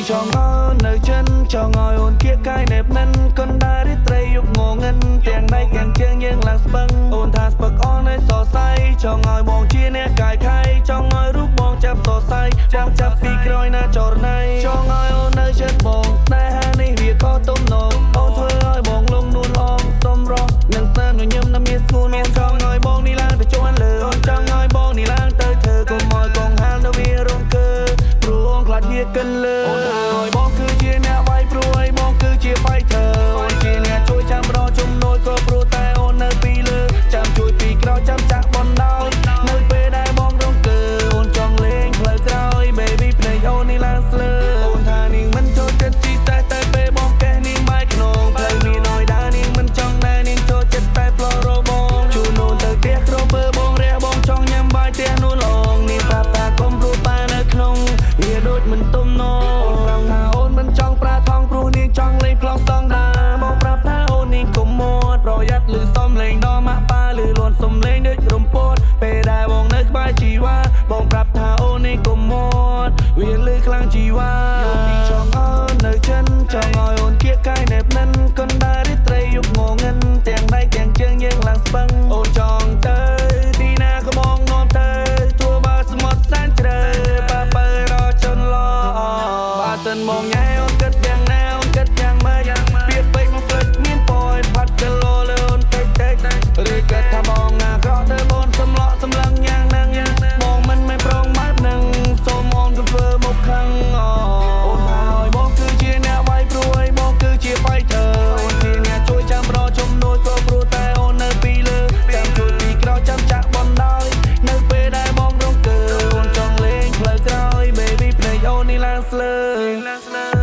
ចង់នៅចិនចង់ឲ្យអូនគៀកកាយណែបមិនកណ្ដាលរីត្រីយុគងងិនទាំងដៃទាំងជើងយើងឡើងស្ពឹងអូនថាស្ពឹកអនឲ្យសរសៃចង់ឲ្យបងជាអ្នកកាយខៃចង់ឲ្យរូបបងចាប់សរសៃចាប់ពីក្រោយណាចរណៃចង់ឲ្យអូននៅចិនបងស្នេហានេះវាក៏ទំនងអូនធ្វើឲ្យបងលងនួនអងសំរោះនឹងស្នាមញញឹមណាមានស្ងួនមានចង់ឲ្យបងនេះឡើងទៅជន់លើអូនចង់ឲ្យបងនេះឡើងទៅធ្វើកុំឲ្យកងហាលនៅវារងកើព្រោះអូនខ្លាចវាកិនលើអូនឲ្យបងគឺជាអ្នកវាយព្រួយបងគឺជា fighter អូនជាអ្នកជួយចាំរកជំនួយក៏ព្រោះតែអូននៅពីលើចាំជួយពីក្រោយចាំចាក់បនដោយនៅពេលដែលបងរងកើអូនចង់លេងផ្លូវក្រោយ baby ភ្នែកអូននេះឡើងស្លើអូនថានាងមិនចូលចិត្តជីតែពេលបងកេះនាងបាយក្នុងផ្លូវមានឲ្យដើរនាងមិនចង់ដែរនាងចូលចិត្តតែផ្លោរបងជួនអូនទៅផ្ទះក្រពើបងរះបងចង់ញ៉ាំបាយផ្ទះនោះឡងនាងប្រាប់ថាកុំព្រោះតែនៅក្នុងវាដូចមិនទំនងអូនប្រាប់ថាអូនមិនចង់ប្រាថងព្រោះនាងចង់លេងប្លង់សងដែរបងប្រាប់ថាអូននាងកុំមាត់ប្រយ័ត្នឮសំលេងដល់ម៉ាក់ប៉ាឮលន់សំលេងដូចរំពោតពេលដែលបងនៅក្បែរជីវ៉ាបងប្រាប់ថាអូននាងកុំមាត់វាឮខ្លាំងជីវ៉ាចង់នៅចិនចង់ឲ្យអូនគៀកកាយណែបមិនកណ្ដាលរីត្រីយុគងងិនទាំងដៃទាំងជើងយើងឡើងស្ពឹងអូនចង់ទៅទីណាក៏បងនាំទៅទោះបើសមុទ្រសែនជ្រៅប៉ាបើរកចន្លោះបើសិនមកញ៉ែអូនគិតយ៉ាងណាអូនគិតយ៉ាងម៉េចពីពេកមកផ្លិចមានពយផាត់គីឡូលើអូនតិចឬគិតថាបងណាក្រក់ទៅបងសំឡក់សំឡឹងយ៉ាងហ្នឹងបងមិនប្រងបែបហ្នឹងសូមអូនកុំធ្វើមកខឹងអូនថាឲ្យបងគឺជាអ្នកវាយព្រួយបងគឺជា fighter អូនជាអ្នកជួយចាំរកជំនួយក៏ព្រោះតែអូននៅពីលើចាំជួយពីក្រោយចាំចាក់បនដោយនៅពេលដែលបងរងកើអូនចង់លេងផ្លូវក្រោយ baby ភ្នែកអូននេះឡើងស្លើ